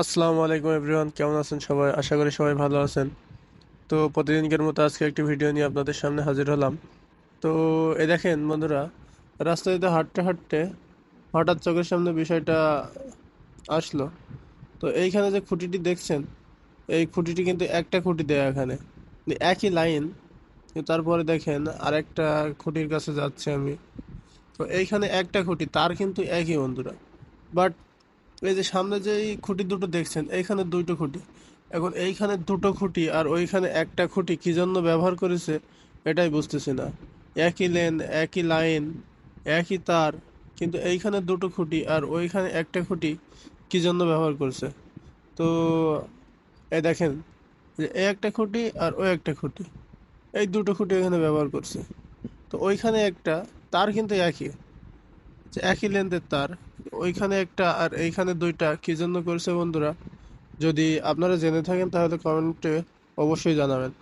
আসসালামু আলাইকুম এভরিওয়ান, কেমন আছেন সবাই? আশা করি সবাই ভালো আছেন। তো প্রতিদিনকার মতো আজকে একটি ভিডিও নিয়ে আপনাদের সামনে হাজির হলাম। তো এই দেখেন বন্ধুরা, রাস্তায় হাঁটতে হাঁটতে হঠাৎ চোখের সামনে বিষয়টা আসলো। তো এইখানে যে খুঁটিটি দেখছেন, এই খুঁটিটি কিন্তু একটা খুঁটি দেয়া এখানে, কিন্তু একই লাইন। কিন্তু তারপরে দেখেন আরেকটা খুঁটির কাছে যাচ্ছে আমি। তো এইখানে একটা খুঁটি, তার কিন্তু একই বন্ধুরা। বাট এই যে সামনে যে এই খুঁটি দুটো দেখছেন, এইখানে দুটো খুঁটি। এখন এইখানে দুটো খুঁটি আর ওইখানে একটা খুঁটি কি জন্য ব্যবহার করেছে এটাই বুঝতেছি না। একই লেন, একই লাইন, একই তার, কিন্তু এইখানে দুটো খুঁটি আর ওইখানে একটা খুঁটি কি জন্য ব্যবহার করছে? তো এই দেখেন যে এই একটা খুঁটি আর ওই একটা খুঁটি, এই দুটো খুঁটি এখানে ব্যবহার করছে। তো ওইখানে একটা তার কিন্তু একই, যে একই লেন্থের তার, ওইখানে একটা আর এইখানে দুইটা কি জন্য করছে বন্ধুরা? যদি আপনারা জেনে থাকেন তাহলে কমেন্টে অবশ্যই জানাবেন।